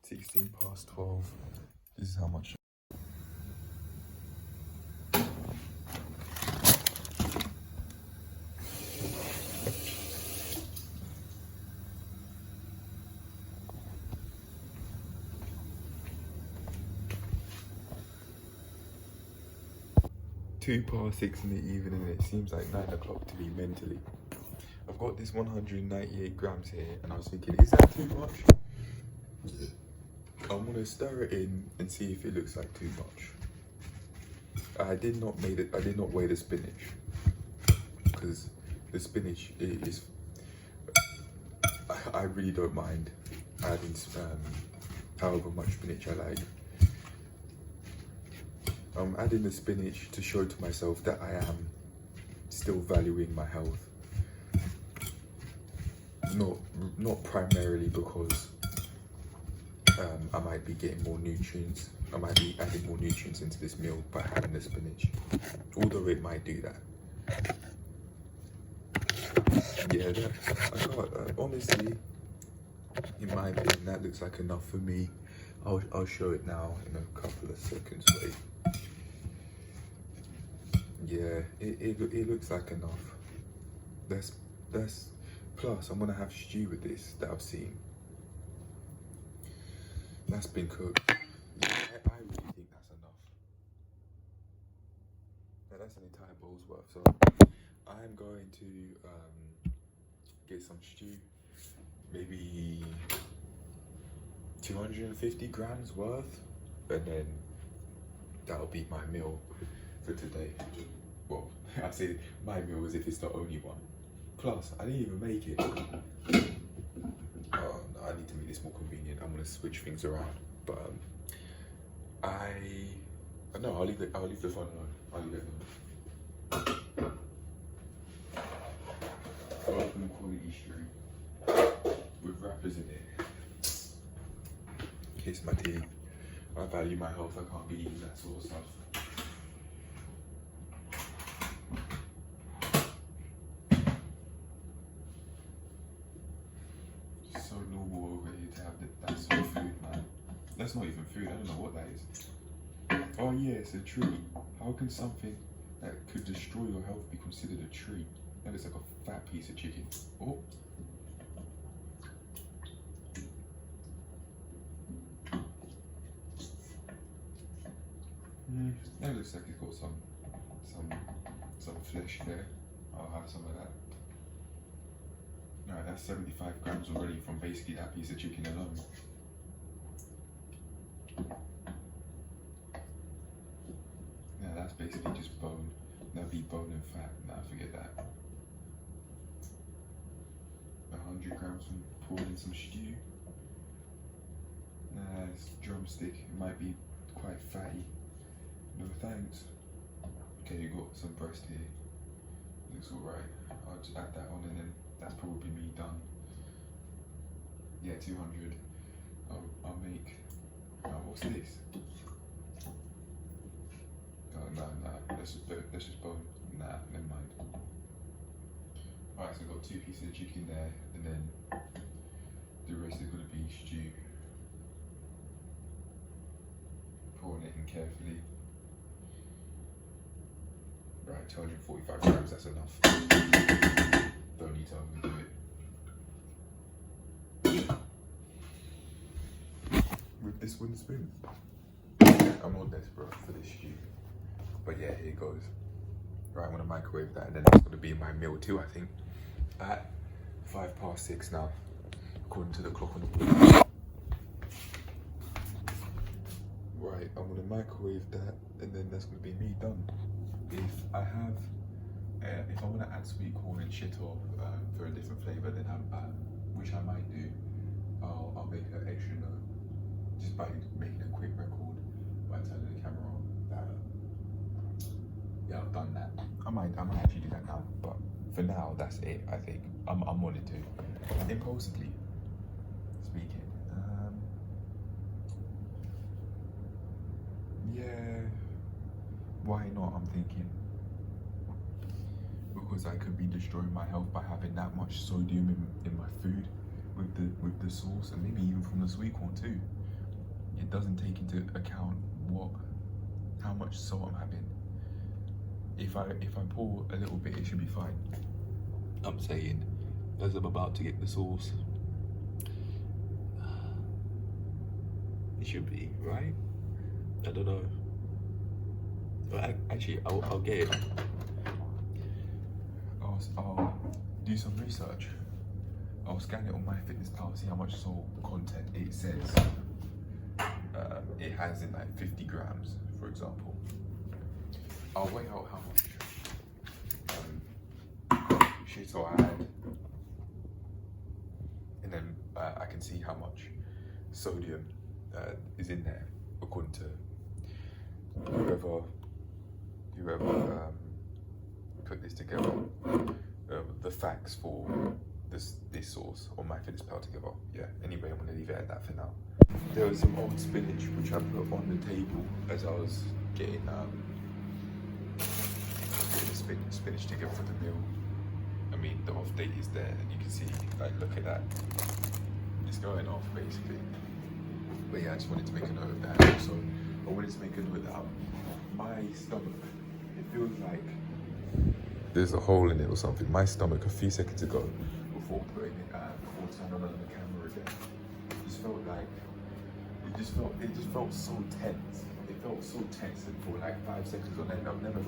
16 past 12. This is how much. Two past 6 in the evening and it seems like 9 o'clock to me mentally. I've got this 198 grams here and I was thinking, is that too much? I'm gonna stir it in and see if it looks like too much. I did not weigh the spinach because the spinach is. I really don't mind adding however much spinach I like. I'm adding the spinach to show to myself that I am still valuing my health. Not primarily because I might be getting more nutrients. I might be adding more nutrients into this meal by having the spinach, although it might do that. Yeah, honestly, in my opinion, that looks like enough for me. I'll show it now in a couple of seconds. Wait. Yeah, it looks like enough. That's plus I'm gonna have stew with this that I've seen. That's been cooked. Yeah, I really think that's enough. Now that's an entire bowl's worth. So I'm going to get some stew, maybe 250 grams worth, and then that'll be my meal for today. Well, I say my meal as if it's the only one. Plus, I didn't even make it. Oh, no, I need to make this more convenient. I'm gonna switch things around, but no, I'll leave the phone alone. I'll leave it alone. Open quality stream with rappers in it. Kiss my teeth. I value my health. I can't be eating that sort of stuff. So normal over here to have that sort of food, man. That's not even food. I don't know what that is. Oh yeah, it's a treat. How can something that could destroy your health be considered a treat? That looks like a fat piece of chicken. Oh. That looks like it's got some flesh there. I'll have some of that. Alright, that's 75 grams already from basically that piece of chicken alone. Now that's basically just bone. That'd be bone and fat. Nah, forget that. 100 grams from poured in some stew. Nah, it's drumstick. It might be quite fatty. No thanks. Okay, you got some breast here. Looks alright. I'll just add that on and then that's probably me done. Yeah, 200. I'll make. What's this? Oh, no. That's just bone. Nah, never mind. Alright, so I've got 2 pieces of chicken there, and then the rest is going to be stew. Pouring it in carefully. Right, 245 grams, that's enough. Don't need to overdo it. With this wooden spoon. I'm not desperate for this stew. But yeah, here it goes. Right, I'm gonna microwave that and then that's gonna be my meal too, I think. At 5 past 6 now, according to the clock on the wall. Right, I'm gonna microwave that and then that's gonna be me done. If I'm gonna add sweet corn and shit off for a different flavor, then which I might do, I'll make an extra note just by making a quick record by turning the camera on. Yeah, I've done that. I might actually do that now, but for now, that's it. I think I'm on it too. Impulsively speaking. Yeah. Why not? I'm thinking. Because I could be destroying my health by having that much sodium in my food with the sauce and maybe even from the sweet corn too. it doesn't take into account how much salt I'm having. If I pour a little bit, it should be fine. I'm saying, as I'm about to get the sauce, it should be right. I don't know. Actually, I'll get it. I'll do some research. I'll scan it on MyFitnessPal, see how much salt content it says it has in like 50 grams, for example. I'll weigh out how much shit I had, and then I can see how much sodium is in there according to whoever put this together. The facts for this sauce on MyFitnessPal together. Yeah. Anyway, I'm gonna leave it at that for now. There was some old spinach which I put on the table as I was getting the spinach together for the meal. I mean, the off date is there, and you can see, like, look at that. It's going off basically. But yeah, I just wanted to make a note of that. Also, I wanted to make a note that my stomach, it feels like there's a hole in it or something. My stomach, a few seconds ago, before putting it, before turning on the camera again, just felt like it just felt so tense. It felt so tense, and for like 5 seconds on end, I've never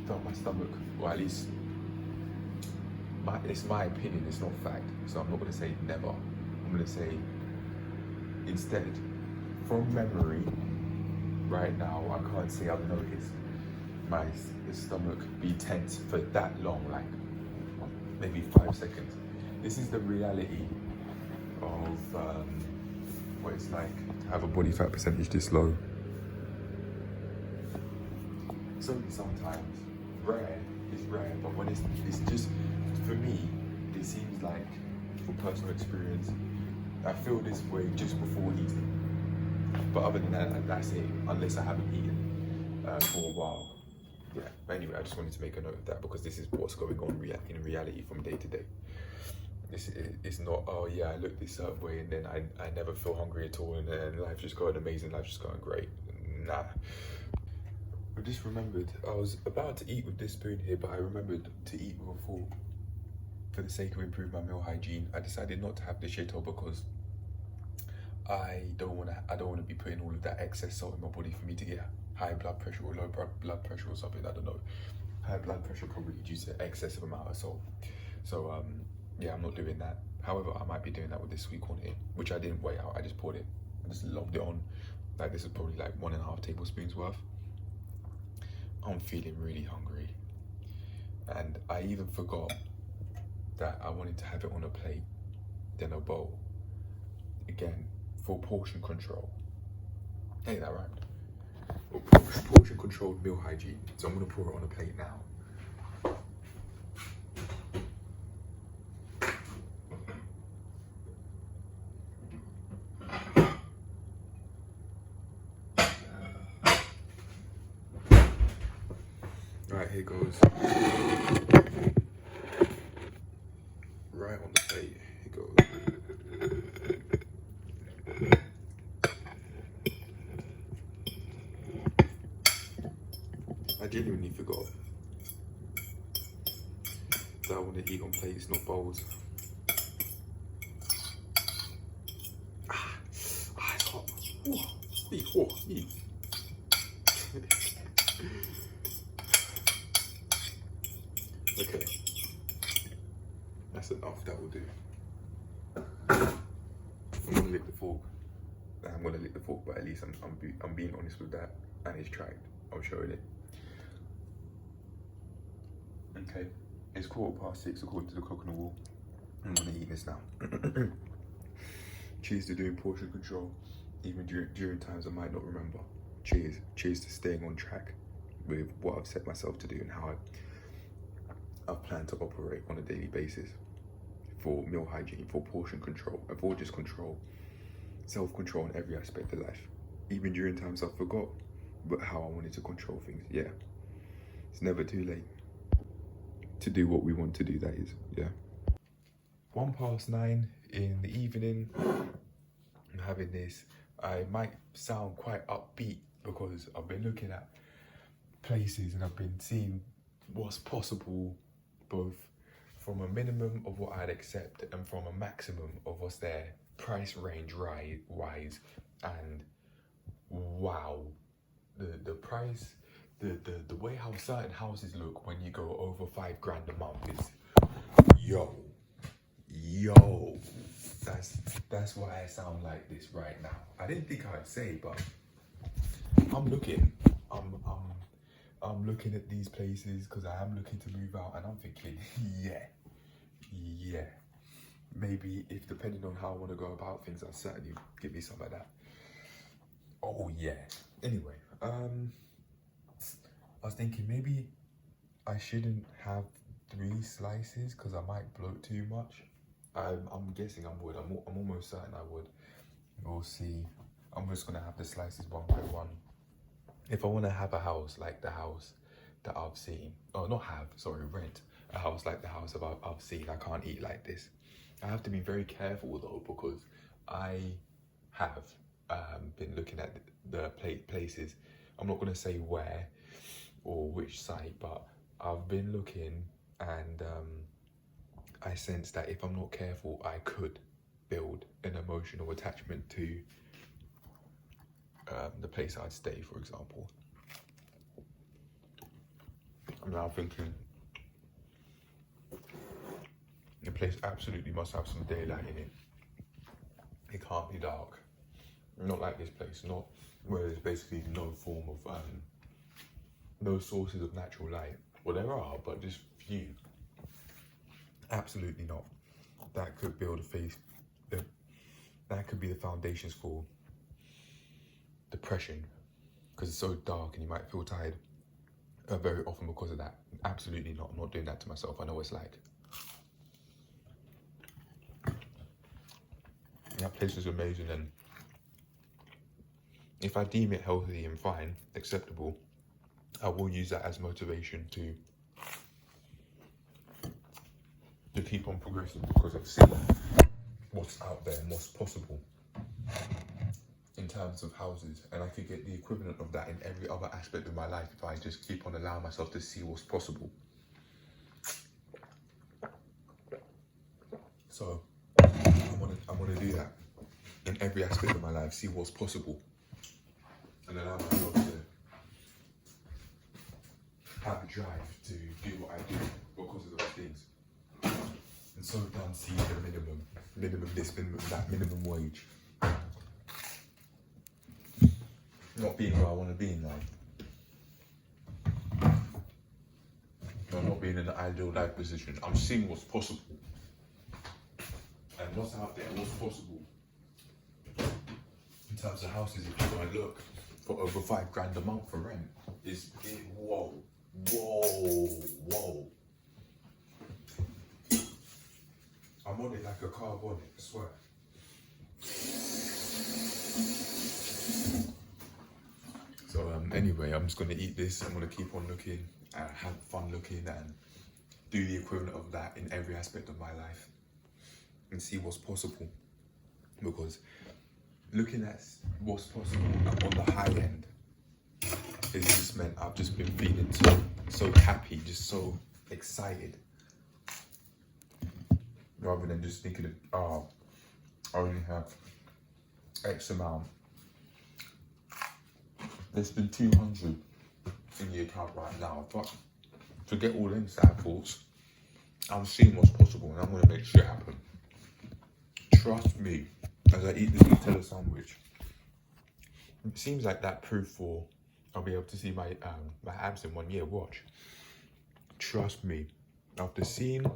felt my stomach, or at least it's my opinion. It's not fact, so I'm not gonna say never. I'm gonna say instead, from memory, right now, I can't say I've noticed my stomach be tense for that long, like maybe 5 seconds. This is the reality of what it's like to have a body fat percentage this low. So sometimes it's rare, but when it's just, for me, it seems like, from personal experience, I feel this way just before eating. But other than that, that's it, unless I haven't eaten for a while. Yeah, but anyway, I just wanted to make a note of that because this is what's going on in reality from day to day. It's not, oh yeah, I look this certain way and then I never feel hungry at all and then life's just going amazing, life's just going great. Nah. I just remembered, I was about to eat with this spoon here, but I remembered to eat with a fork. For the sake of improving my meal hygiene, I decided not to have the shito because I don't want to be putting all of that excess salt in my body for me to get high blood pressure or low blood pressure or something. I don't know. High blood pressure probably due to excessive amount of salt. So yeah, I'm not doing that. However, I might be doing that with this sweet corn here, which I didn't weigh out. I just poured it. I just lobbed it on. Like, this is probably like 1.5 tablespoons worth. I'm feeling really hungry, and I even forgot that I wanted to have it on a plate, then a bowl. Again, for portion control. Ain't that right? Well, portion controlled meal hygiene. So I'm gonna pour it on a plate now. Right, here goes. Right on the plate, here goes. I genuinely forgot that I want to eat on plates, not bowls. It's hot. Eat. Okay, that's enough. That will do. I'm gonna lick the fork. But at least I'm being honest with that, and it's tracked. I'm showing it. Okay, it's 6:15 according to the clock on the wall. I'm gonna eat this now. Cheers to doing portion control, even during times I might not remember. Cheers to staying on track with what I've set myself to do and how I've planned to operate on a daily basis for meal hygiene, for portion control, and for just control, self-control in every aspect of life. Even during times I forgot, but how I wanted to control things. Yeah, it's never too late to do what we want to do, that is. Yeah. 9:01 in the evening. I'm having this I might sound quite upbeat because I've been looking at places and I've been seeing what's possible, both from a minimum of what I'd accept and from a maximum of what's there, price range wise, and wow, the price, the way how certain houses look when you go over £5 grand a month is yo. That's why I sound like this right now. I didn't think I'd say, but I'm looking. I'm looking at these places because I am looking to move out, and I'm thinking, yeah. Maybe if depending on how I want to go about things, I'll certainly give me some of that. Oh yeah. Anyway, I was thinking maybe I shouldn't have 3 slices because I might bloat too much. I'm guessing I would. I'm almost certain I would. We'll see. I'm just gonna have the slices one by one. If I want to have a house like the house that I've seen, rent a house like the house I've seen, I can't eat like this. I have to be very careful though, because I have been looking at the places. I'm not gonna say where or which site, but I've been looking, and I sense that if I'm not careful, I could build an emotional attachment to the place I'd stay, for example. I'm now thinking the place absolutely must have some daylight in it. It can't be dark. Not like this place, not where there's basically no form of, no sources of natural light. Well, there are, but just few. Absolutely not. That could build a face, that could be the foundations for depression, because it's so dark and you might feel tired very often because of that. Absolutely not. I'm not doing that to myself. I know what it's like. That place is amazing, and if I deem it healthy and fine, acceptable, I will use that as motivation to keep on progressing, because I've seen what's out there and what's possible in terms of houses, and I could get the equivalent of that in every other aspect of my life if I just keep on allowing myself to see what's possible. So I want to do that in every aspect of my life, see what's possible, and allow myself to have a drive to do what I do because of those things. And so done seeing the minimum this, minimum that, minimum wage. Not being where I want to be in life. No, not being in an ideal life position. I'm seeing what's possible. And what's out there, what's possible. In terms of houses, if you go and look, for over £5 grand a month for rent, whoa. I'm on it like a car bonnet, I swear. So anyway, I'm just gonna eat this. I'm gonna keep on looking and have fun looking and do the equivalent of that in every aspect of my life and see what's possible. Because looking at what's possible on the high end, it's just meant I've just been feeling so happy, just so excited. Rather than just thinking of, I only have X amount. There's been 200 in the account right now, but forget all them sad thoughts. I'm seeing what's possible and I'm gonna make shit happen. Trust me, as I eat this Nutella sandwich. It seems like that proof for I'll be able to see my abs in 1 year. Watch. Trust me, after seeing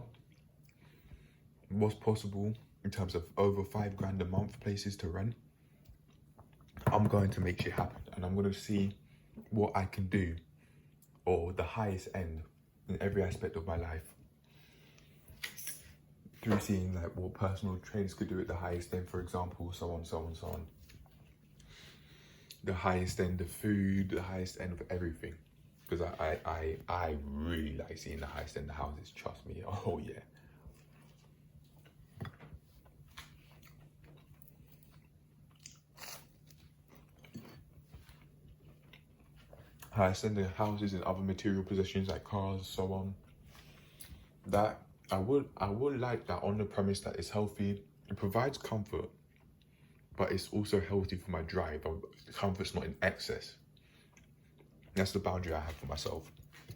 what's possible in terms of over £5 grand a month places to rent, I'm going to make shit happen, and I'm going to see what I can do, or the highest end in every aspect of my life, through seeing like what personal trainers could do at the highest end, for example, so on. The highest end of food, the highest end of everything, because I really like seeing the highest end of houses. Trust me. Oh yeah. I send the houses and other material possessions like cars, so on. That I would like that on the premise that it's healthy, it provides comfort, but it's also healthy for my drive. Comfort's not in excess. That's the boundary I have for myself.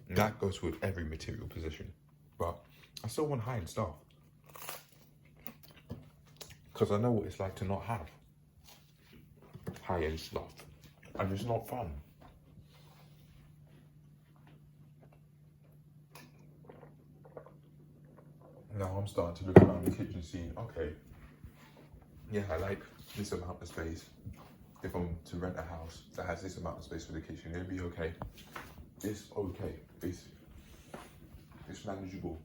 And that goes with every material possession. But I still want high-end stuff. Because I know what it's like to not have high-end stuff. And it's not fun. Now I'm starting to look around the kitchen scene. Okay, yeah, I like this amount of space. If I'm to rent a house that has this amount of space for the kitchen, it'll be okay. It's okay. It's manageable.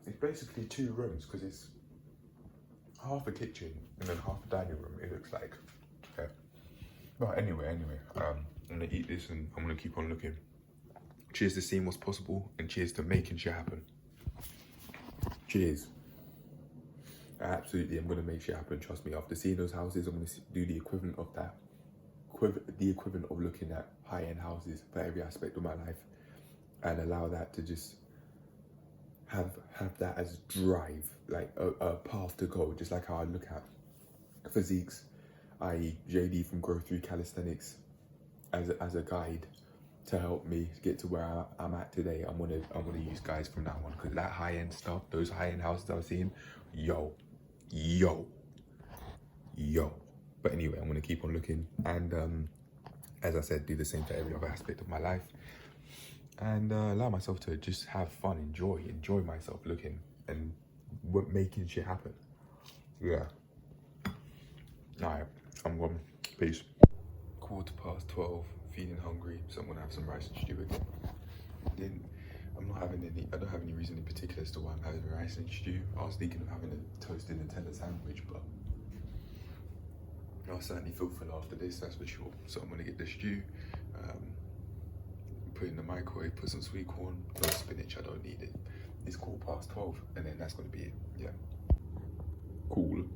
It's basically 2 rooms because it's half a kitchen and then half a dining room. It looks like. Okay. But anyway, I'm gonna eat this and I'm gonna keep on looking. Cheers to seeing what's possible and cheers to making shit happen. Cheers. I absolutely am going to make shit happen, trust me. After seeing those houses, I'm going to do the equivalent of that. The equivalent of looking at high-end houses for every aspect of my life and allow that to just have that as drive, like a path to go, just like how I look at physiques, i.e. JD from Growth 3 Calisthenics as a guide to help me get to where I'm at today. I'm gonna use guys from now on because that high-end stuff, those high-end houses I've seen, yo. But anyway, I'm gonna keep on looking and as I said, do the same for every other aspect of my life and allow myself to just have fun, enjoy myself looking and making shit happen. Yeah. All right, I'm gone. Peace. 12:15, feeling hungry, so I'm gonna have some rice and stew again. Then I don't have any reason in particular as to why I'm having rice and stew. I was thinking of having a toasted Nutella sandwich, but I'll certainly feel full after this, that's for sure. So I'm gonna get the stew, put it in the microwave, put some sweet corn, no spinach, I don't need it. It's 12:15, and then that's gonna be it, yeah. Cool.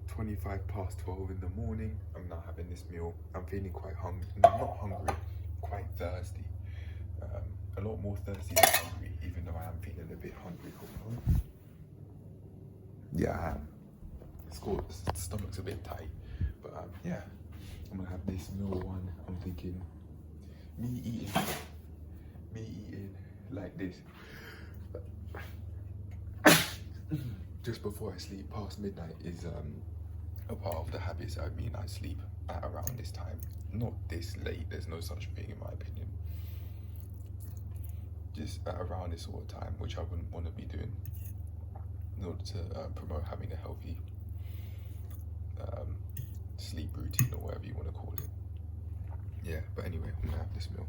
12:25 in the morning, I'm now having this meal. I'm feeling quite hungry, not hungry, quite thirsty. A lot more thirsty than hungry, even though I am feeling a bit hungry. Yeah, I am. The stomach's a bit tight, but yeah, I'm gonna have this meal one. I'm thinking, me eating like this just before I sleep past midnight is a part of the habits I mean I sleep at around this time. Not this late, there's no such thing in my opinion. Just at around this sort of time, which I wouldn't want to be doing in order to promote having a healthy sleep routine or whatever you want to call it. Yeah, but anyway, I'm gonna have this meal.